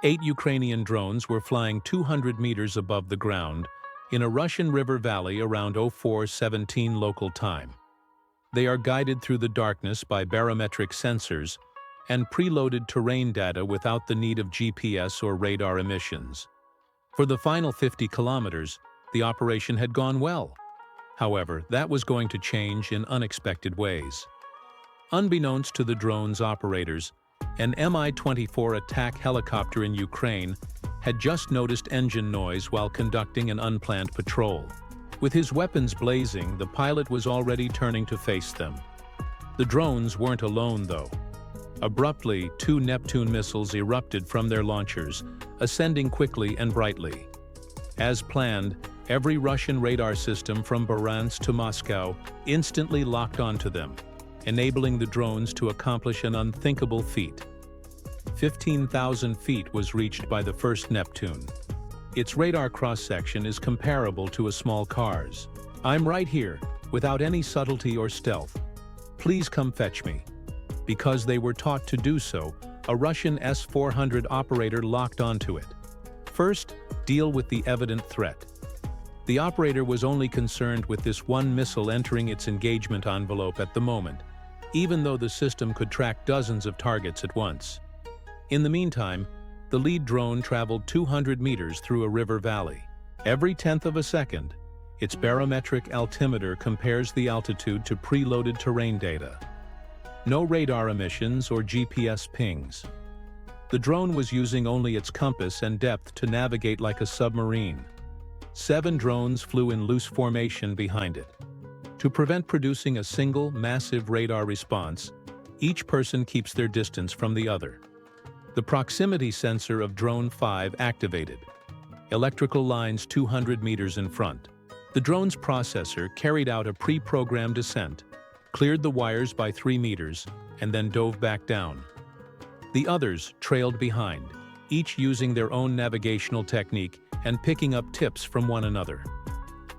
8 Ukrainian drones were flying 200 meters above the ground in a Russian river valley around 04:17 local time. They are guided through the darkness by barometric sensors and preloaded terrain data without the need of GPS or radar emissions. For the final 50 kilometers, the operation had gone well. However, that was going to change in unexpected ways. Unbeknownst to the drone's operators, an Mi-24 attack helicopter in Ukraine had just noticed engine noise while conducting an unplanned patrol. With his weapons blazing, the pilot was already turning to face them. The drones weren't alone, though. Abruptly, 2 Neptune missiles erupted from their launchers, ascending quickly and brightly. As planned, every Russian radar system from Bryansk to Moscow instantly locked onto them, enabling the drones to accomplish an unthinkable feat. 15,000 feet was reached by the first Neptune. Its radar cross-section is comparable to a small car's. "I'm right here, without any subtlety or stealth. Please come fetch me." Because they were taught to do so, a Russian S-400 operator locked onto it. First, deal with the evident threat. The operator was only concerned with this one missile entering its engagement envelope at the moment, even though the system could track dozens of targets at once. In the meantime, the lead drone traveled 200 meters through a river valley. Every tenth of a second, its barometric altimeter compares the altitude to preloaded terrain data. No radar emissions or GPS pings. The drone was using only its compass and depth to navigate like a submarine. 7 drones flew in loose formation behind it. To prevent producing a single, massive radar response, each person keeps their distance from the other. The proximity sensor of Drone 5 activated. Electrical lines 200 meters in front. The drone's processor carried out a pre-programmed descent, cleared the wires by 3 meters, and then dove back down. The others trailed behind, each using their own navigational technique and picking up tips from one another.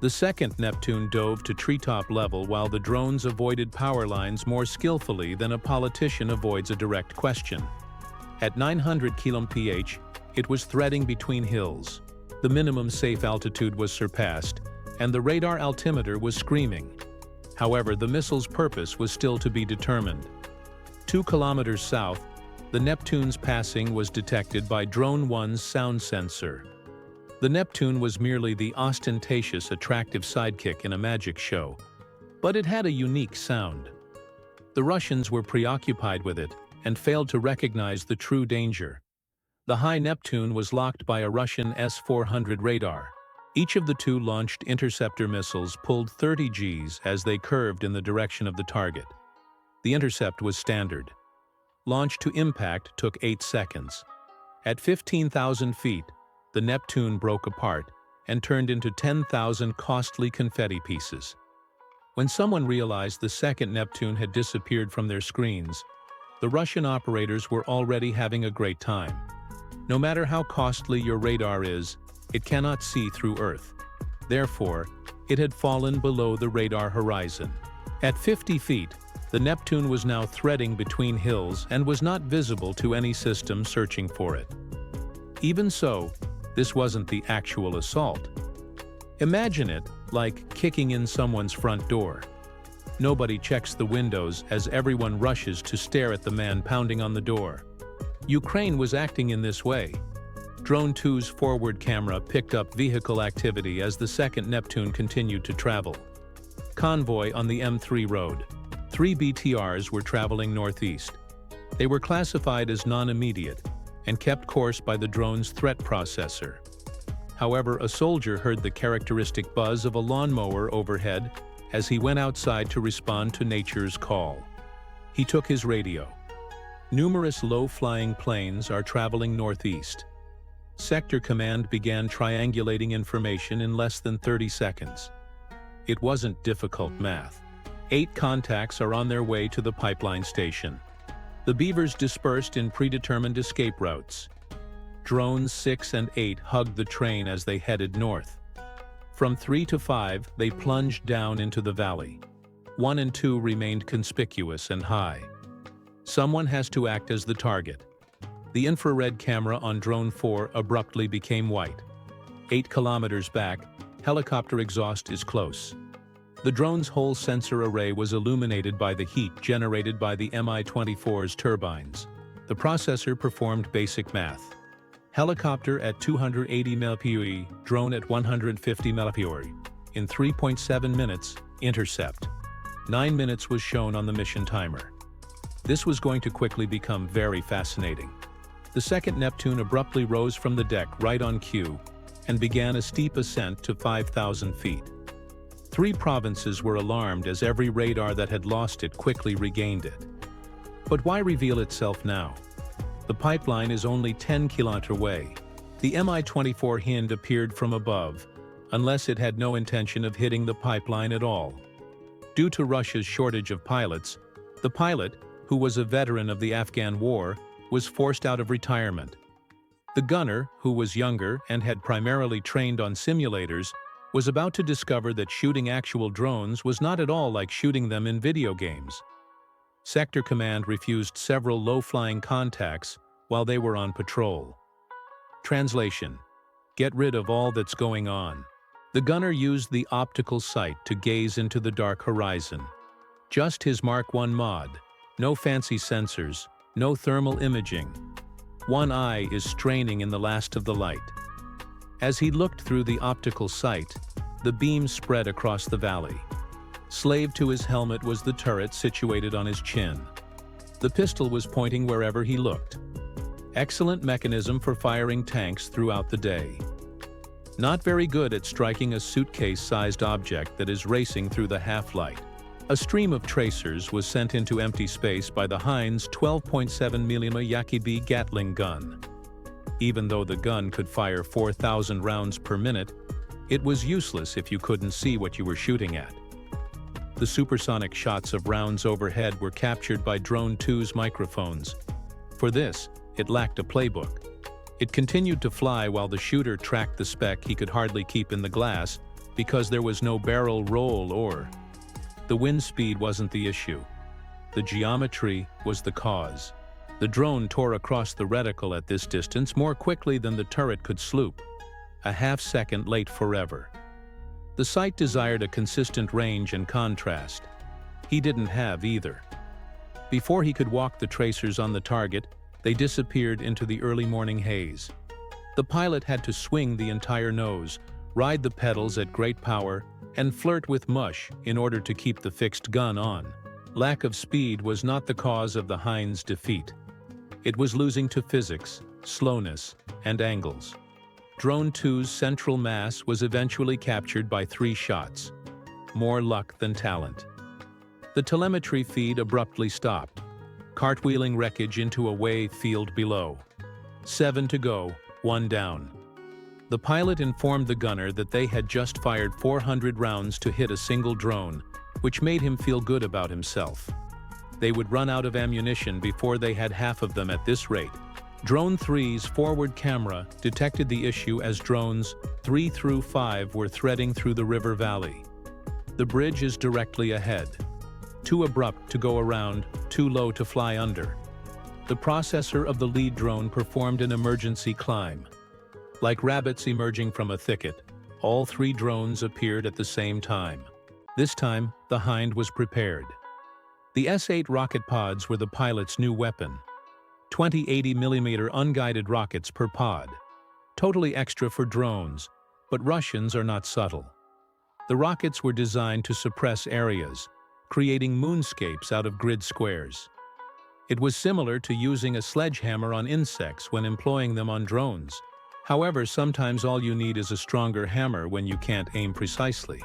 The second Neptune dove to treetop level while the drones avoided power lines more skillfully than a politician avoids a direct question. At 900 kmph, it was threading between hills. The minimum safe altitude was surpassed, and the radar altimeter was screaming. However, the missile's purpose was still to be determined. 2 kilometers south, the Neptune's passing was detected by Drone 1's sound sensor. The Neptune was merely the ostentatious, attractive sidekick in a magic show, but it had a unique sound. The Russians were preoccupied with it and failed to recognize the true danger. The high Neptune was locked by a Russian S-400 radar. Each of the 2 launched interceptor missiles pulled 30 Gs as they curved in the direction of the target. The intercept was standard. Launch to impact took 8 seconds. At 15,000 feet, the Neptune broke apart and turned into 10,000 costly confetti pieces. When someone realized the second Neptune had disappeared from their screens, the Russian operators were already having a great time. No matter how costly your radar is, it cannot see through Earth. Therefore, it had fallen below the radar horizon. At 50 feet, the Neptune was now threading between hills and was not visible to any system searching for it. Even so, this wasn't the actual assault. Imagine it like kicking in someone's front door. Nobody checks the windows as everyone rushes to stare at the man pounding on the door. Ukraine was acting in this way. Drone 2's forward camera picked up vehicle activity as the second Neptune continued to travel. Convoy on the M3 road. 3 BTRs were traveling northeast. They were classified as non-immediate and kept course by the drone's threat processor. However, a soldier heard the characteristic buzz of a lawnmower overhead as he went outside to respond to nature's call. He took his radio. Numerous low-flying planes are traveling northeast. Sector Command began triangulating information in less than 30 seconds. It wasn't difficult math. 8 contacts are on their way to the pipeline station. The Beavers dispersed in predetermined escape routes. Drones 6 and 8 hugged the train as they headed north. From 3 to 5, they plunged down into the valley. 1 and 2 remained conspicuous and high. Someone has to act as the target. The infrared camera on Drone 4 abruptly became white. 8 kilometers back, helicopter exhaust is close. The drone's whole sensor array was illuminated by the heat generated by the Mi-24's turbines. The processor performed basic math. Helicopter at 280 mph, drone at 150 mph. In 3.7 minutes, intercept. 9 minutes was shown on the mission timer. This was going to quickly become very fascinating. The second Neptune abruptly rose from the deck right on cue and began a steep ascent to 5,000 feet. 3 provinces were alarmed as every radar that had lost it quickly regained it. But why reveal itself now? The pipeline is only 10 kilometers away. The Mi-24 Hind appeared from above, unless it had no intention of hitting the pipeline at all. Due to Russia's shortage of pilots, the pilot, who was a veteran of the Afghan War, was forced out of retirement. The gunner, who was younger and had primarily trained on simulators, was about to discover that shooting actual drones was not at all like shooting them in video games. Sector Command refused several low-flying contacts while they were on patrol. Translation: get rid of all that's going on. The gunner used the optical sight to gaze into the dark horizon. Just his Mark I mod, no fancy sensors, no thermal imaging. One eye is straining in the last of the light. As he looked through the optical sight, the beam spread across the valley. Slave to his helmet was the turret situated on his chin. The pistol was pointing wherever he looked. Excellent mechanism for firing tanks throughout the day. Not very good at striking a suitcase-sized object that is racing through the half-light. A stream of tracers was sent into empty space by the Hind's 12.7mm Yak-B gatling gun. Even though the gun could fire 4,000 rounds per minute, it was useless if you couldn't see what you were shooting at. The supersonic shots of rounds overhead were captured by Drone 2's microphones. For this, it lacked a playbook. It continued to fly while the shooter tracked the speck he could hardly keep in the glass because there was no barrel roll or... The wind speed wasn't the issue. The geometry was the cause. The drone tore across the reticle at this distance more quickly than the turret could sloop. A half-second late forever. The sight desired a consistent range and contrast. He didn't have either. Before he could walk the tracers on the target, they disappeared into the early morning haze. The pilot had to swing the entire nose, ride the pedals at great power, and flirt with mush in order to keep the fixed gun on. Lack of speed was not the cause of the Hind's defeat. It was losing to physics, slowness, and angles. Drone 2's central mass was eventually captured by 3 shots. More luck than talent. The telemetry feed abruptly stopped, cartwheeling wreckage into a wave field below. 7 to go, 1 down. The pilot informed the gunner that they had just fired 400 rounds to hit a single drone, which made him feel good about himself. They would run out of ammunition before they had half of them at this rate. Drone 3's forward camera detected the issue as drones 3 through 5 were threading through the river valley. The bridge is directly ahead. Too abrupt to go around, too low to fly under. The processor of the lead drone performed an emergency climb. Like rabbits emerging from a thicket, all 3 drones appeared at the same time. This time, the Hind was prepared. The S-8 rocket pods were the pilot's new weapon. 20 80mm unguided rockets per pod. Totally extra for drones, but Russians are not subtle. The rockets were designed to suppress areas, creating moonscapes out of grid squares. It was similar to using a sledgehammer on insects when employing them on drones. However, sometimes all you need is a stronger hammer when you can't aim precisely.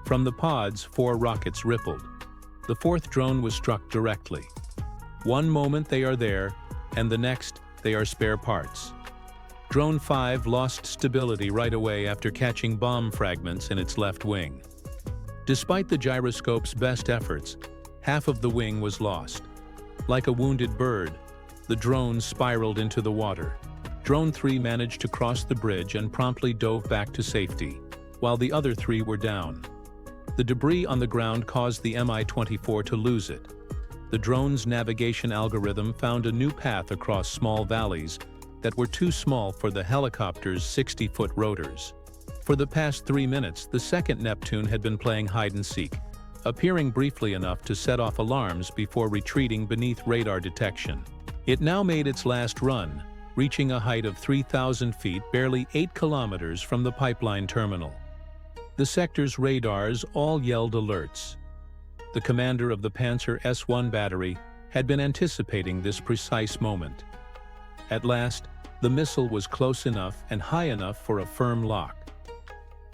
From the pods, 4 rockets rippled. The 4th drone was struck directly. One moment they are there, and the next, they are spare parts. Drone 5 lost stability right away after catching bomb fragments in its left wing. Despite the gyroscope's best efforts, half of the wing was lost. Like a wounded bird, the drone spiraled into the water. Drone 3 managed to cross the bridge and promptly dove back to safety, while the other 3 were down. The debris on the ground caused the Mi-24 to lose it. the drone's navigation algorithm found a new path across small valleys that were too small for the helicopter's 60-foot rotors. For the past 3 minutes, the second Neptune had been playing hide-and-seek, appearing briefly enough to set off alarms before retreating beneath radar detection. It now made its last run, reaching a height of 3,000 feet, barely 8 kilometers from the pipeline terminal. The sector's radars all yelled alerts. The commander of the Panzer S-1 battery had been anticipating this precise moment. At last, the missile was close enough and high enough for a firm lock.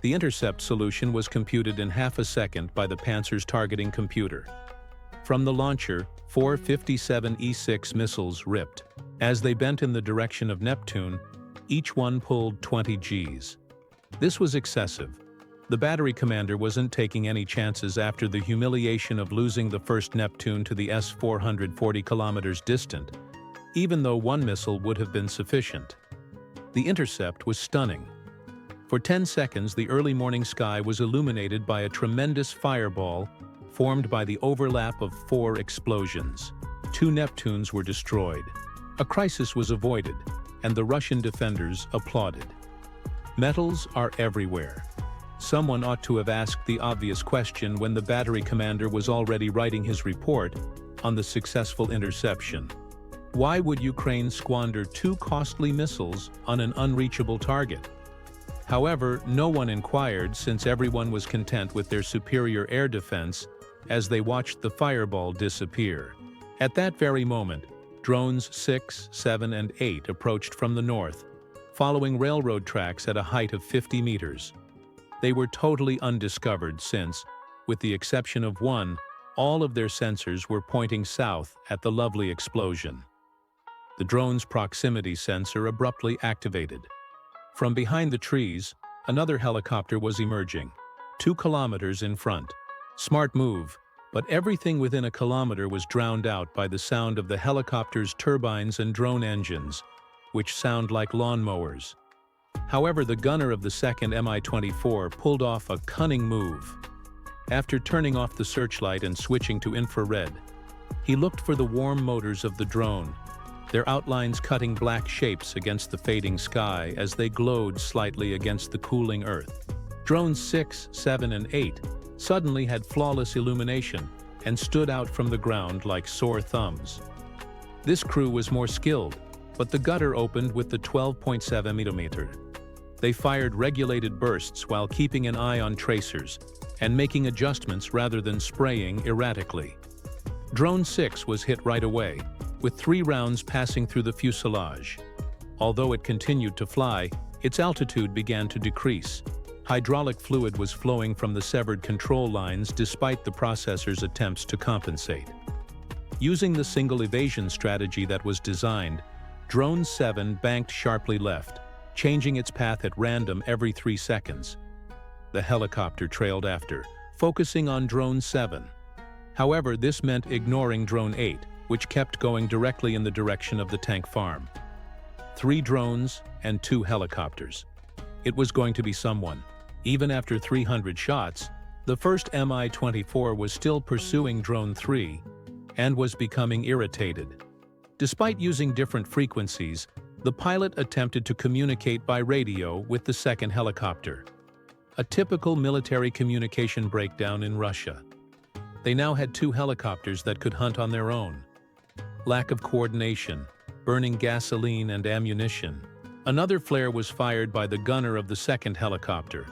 The intercept solution was computed in half a second by the Panzer's targeting computer. From the launcher, 4 57E6 missiles ripped. As they bent in the direction of Neptune, each one pulled 20 Gs. This was excessive. The battery commander wasn't taking any chances after the humiliation of losing the first Neptune to the S-440 kilometers distant, even though one missile would have been sufficient. The intercept was stunning. For 10 seconds, the early morning sky was illuminated by a tremendous fireball formed by the overlap of 4 explosions. 2 Neptunes were destroyed. A crisis was avoided, and the Russian defenders applauded. Metals are everywhere. Someone ought to have asked the obvious question when the battery commander was already writing his report on the successful interception. Why would Ukraine squander 2 costly missiles on an unreachable target? However, no one inquired, since everyone was content with their superior air defense as they watched the fireball disappear. At that very moment, drones 6, 7, and 8 approached from the north, following railroad tracks at a height of 50 meters. They were totally undiscovered since, with the exception of one, all of their sensors were pointing south at the lovely explosion. The drone's proximity sensor abruptly activated. From behind the trees, another helicopter was emerging, 2 kilometers in front. Smart move, but everything within a kilometer was drowned out by the sound of the helicopter's turbines and drone engines, which sound like lawnmowers. However, the gunner of the second Mi-24 pulled off a cunning move. After turning off the searchlight and switching to infrared, he looked for the warm motors of the drone, their outlines cutting black shapes against the fading sky as they glowed slightly against the cooling earth. Drones 6, 7, and 8 suddenly had flawless illumination and stood out from the ground like sore thumbs. This crew was more skilled, but the gutter opened with the 12.7 mm. They fired regulated bursts while keeping an eye on tracers and making adjustments rather than spraying erratically. Drone 6 was hit right away, with 3 rounds passing through the fuselage. Although it continued to fly, its altitude began to decrease. Hydraulic fluid was flowing from the severed control lines despite the processor's attempts to compensate. Using the single evasion strategy that was designed, Drone 7 banked sharply left, changing its path at random every 3 seconds. The helicopter trailed after, focusing on Drone 7. However, this meant ignoring Drone 8, which kept going directly in the direction of the tank farm. 3 drones and 2 helicopters. It was going to be someone. Even after 300 shots, the first Mi-24 was still pursuing Drone 3 and was becoming irritated. Despite using different frequencies, the pilot attempted to communicate by radio with the second helicopter. A typical military communication breakdown in Russia. They now had 2 helicopters that could hunt on their own. Lack of coordination, burning gasoline and ammunition. Another flare was fired by the gunner of the second helicopter,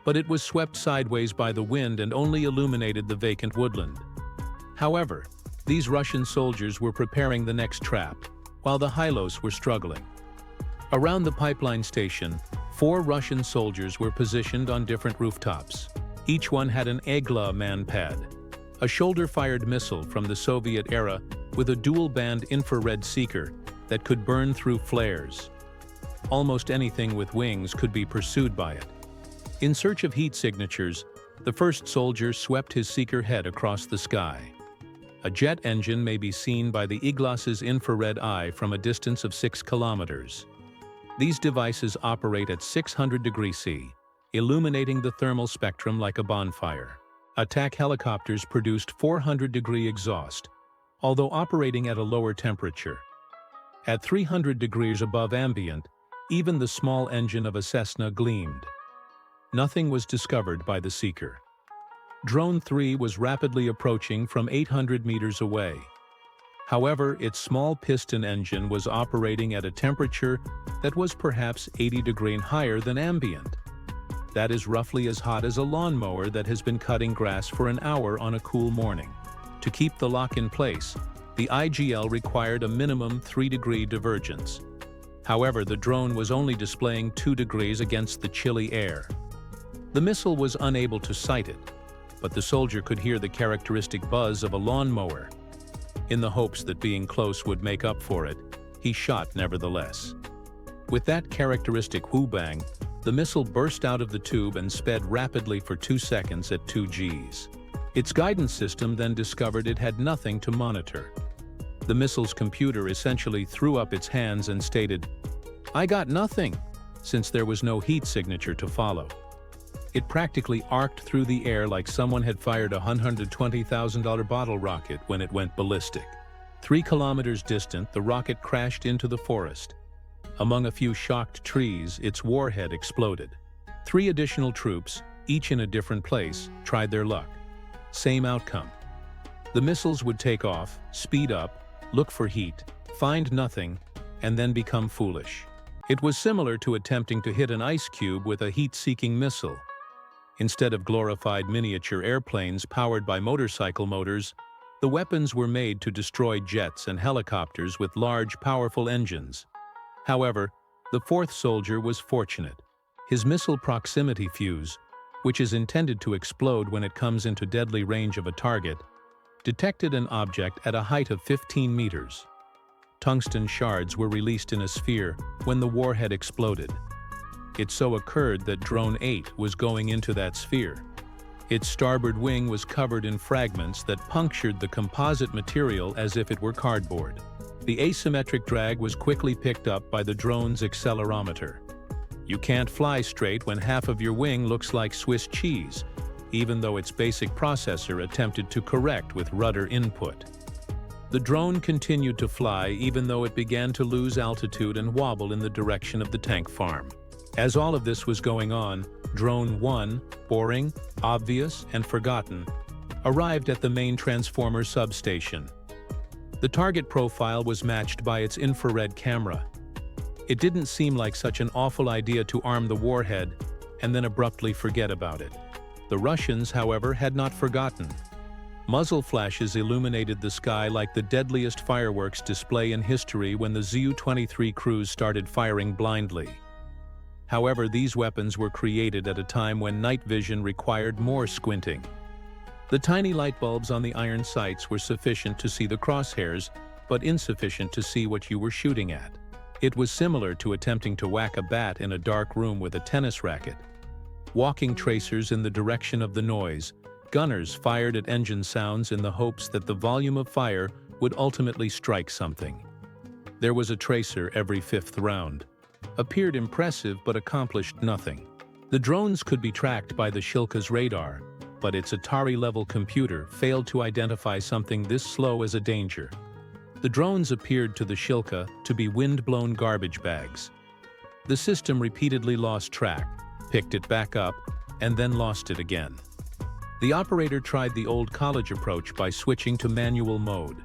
but it was swept sideways by the wind and only illuminated the vacant woodland. However, these Russian soldiers were preparing the next trap, while the Hylos were struggling. Around the pipeline station, 4 Russian soldiers were positioned on different rooftops. Each one had an Igla man pad, a shoulder-fired missile from the Soviet era with a dual-band infrared seeker that could burn through flares. Almost anything with wings could be pursued by it. In search of heat signatures, the first soldier swept his seeker head across the sky. A jet engine may be seen by the Igla-S's infrared eye from a distance of 6 kilometers. These devices operate at 600 degrees C, illuminating the thermal spectrum like a bonfire. Attack helicopters produced 400-degree exhaust, although operating at a lower temperature. At 300 degrees above ambient, even the small engine of a Cessna gleamed. Nothing was discovered by the seeker. Drone 3 was rapidly approaching from 800 meters away. However, its small piston engine was operating at a temperature that was perhaps 80 degrees higher than ambient. That is roughly as hot as a lawnmower that has been cutting grass for an hour on a cool morning. To keep the lock in place, the IGL required a minimum 3-degree divergence. However, the drone was only displaying 2 degrees against the chilly air. The missile was unable to sight it, but the soldier could hear the characteristic buzz of a lawnmower. In the hopes that being close would make up for it, he shot nevertheless. With that characteristic whoo-bang, the missile burst out of the tube and sped rapidly for 2 seconds at 2 Gs. Its guidance system then discovered it had nothing to monitor. The missile's computer essentially threw up its hands and stated, "I got nothing," since there was no heat signature to follow. It practically arced through the air like someone had fired a $120,000 bottle rocket when it went ballistic. 3 kilometers distant, the rocket crashed into the forest. Among a few shocked trees, its warhead exploded. 3 additional troops, each in a different place, tried their luck. Same outcome. The missiles would take off, speed up, look for heat, find nothing, and then become foolish. It was similar to attempting to hit an ice cube with a heat-seeking missile. Instead of glorified miniature airplanes powered by motorcycle motors, the weapons were made to destroy jets and helicopters with large, powerful engines. However, the 4th soldier was fortunate. His missile proximity fuse, which is intended to explode when it comes into deadly range of a target, detected an object at a height of 15 meters. Tungsten shards were released in a sphere when the warhead exploded. It so occurred that Drone 8 was going into that sphere. Its starboard wing was covered in fragments that punctured the composite material as if it were cardboard. The asymmetric drag was quickly picked up by the drone's accelerometer. You can't fly straight when half of your wing looks like Swiss cheese, even though its basic processor attempted to correct with rudder input. The drone continued to fly even though it began to lose altitude and wobble in the direction of the tank farm. As all of this was going on, Drone 1, boring, obvious, and forgotten, arrived at the main transformer substation. The target profile was matched by its infrared camera. It didn't seem like such an awful idea to arm the warhead and then abruptly forget about it. The Russians, however, had not forgotten. Muzzle flashes illuminated the sky like the deadliest fireworks display in history when the Zu-23 crews started firing blindly. However, these weapons were created at a time when night vision required more squinting. The tiny light bulbs on the iron sights were sufficient to see the crosshairs, but insufficient to see what you were shooting at. It was similar to attempting to whack a bat in a dark room with a tennis racket. Walking tracers in the direction of the noise, gunners fired at engine sounds in the hopes that the volume of fire would ultimately strike something. There was a tracer every 5th round. Appeared impressive but accomplished nothing. The drones could be tracked by the Shilka's radar, but its Atari-level computer failed to identify something this slow as a danger. The drones appeared to the Shilka to be wind-blown garbage bags. The system repeatedly lost track, picked it back up, and then lost it again. The operator tried the old college approach by switching to manual mode.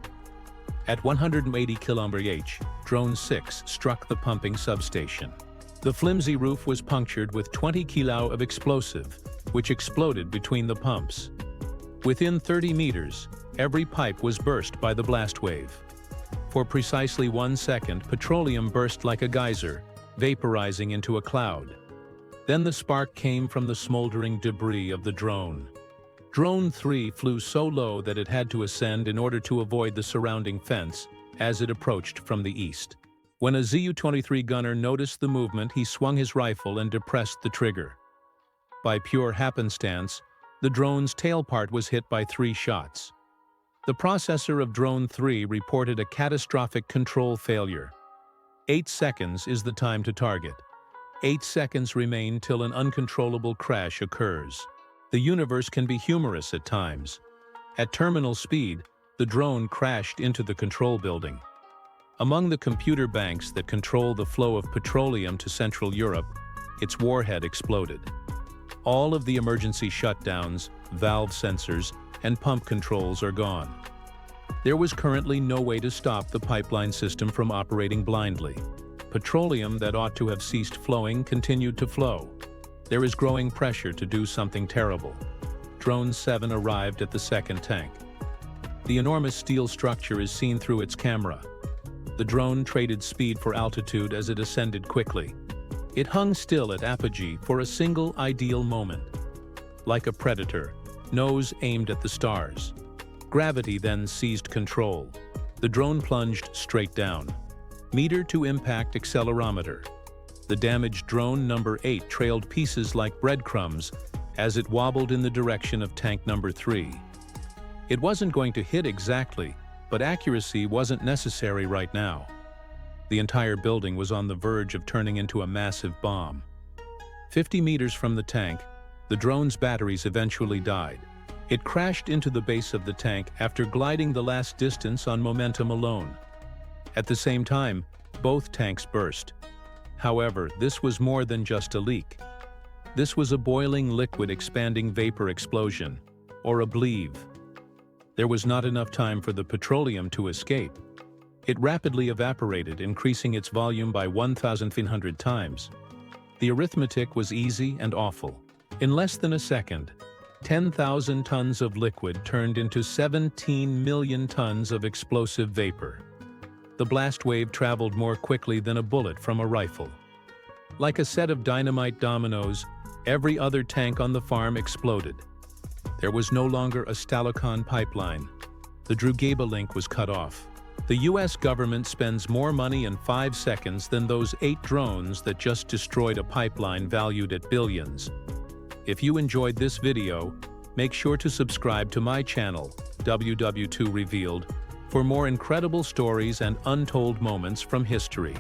At 180 km/h, Drone 6 struck the pumping substation. The flimsy roof was punctured with 20 kilo of explosive, which exploded between the pumps. Within 30 meters, every pipe was burst by the blast wave. For precisely 1 second, petroleum burst like a geyser, vaporizing into a cloud. Then the spark came from the smoldering debris of the drone. Drone 3 flew so low that it had to ascend in order to avoid the surrounding fence as it approached from the east. When a Zu-23 gunner noticed the movement, he swung his rifle and depressed the trigger. By pure happenstance, the drone's tail part was hit by 3 shots. The processor of Drone 3 reported a catastrophic control failure. 8 seconds is the time to target. 8 seconds remain till an uncontrollable crash occurs. The universe can be humorous at times. At terminal speed, the drone crashed into the control building. Among the computer banks that control the flow of petroleum to Central Europe, its warhead exploded. All of the emergency shutdowns, valve sensors, and pump controls are gone. There was currently no way to stop the pipeline system from operating blindly. Petroleum that ought to have ceased flowing continued to flow. There is growing pressure to do something terrible. Drone 7 arrived at the second tank. The enormous steel structure is seen through its camera. The drone traded speed for altitude as it ascended quickly. It hung still at apogee for a single ideal moment. Like a predator, nose aimed at the stars. Gravity then seized control. The drone plunged straight down. Meter to impact accelerometer. The damaged drone number 8 trailed pieces like breadcrumbs as it wobbled in the direction of tank number 3. It wasn't going to hit exactly, but accuracy wasn't necessary right now. The entire building was on the verge of turning into a massive bomb. 50 meters from the tank, the drone's batteries eventually died. It crashed into the base of the tank after gliding the last distance on momentum alone. At the same time, both tanks burst. However, this was more than just a leak. This was a boiling liquid expanding vapor explosion, or a bleave. There was not enough time for the petroleum to escape. It rapidly evaporated, increasing its volume by 1,500 times. The arithmetic was easy and awful. In less than a second, 10,000 tons of liquid turned into 17 million tons of explosive vapor. The blast wave traveled more quickly than a bullet from a rifle. Like a set of dynamite dominoes, every other tank on the farm exploded. There was no longer a Stalnoy Kon pipeline. The Drugeba link was cut off. The US government spends more money in 5 seconds than those 8 drones that just destroyed a pipeline valued at billions. If you enjoyed this video, make sure to subscribe to my channel, WW2 Revealed, for more incredible stories and untold moments from history.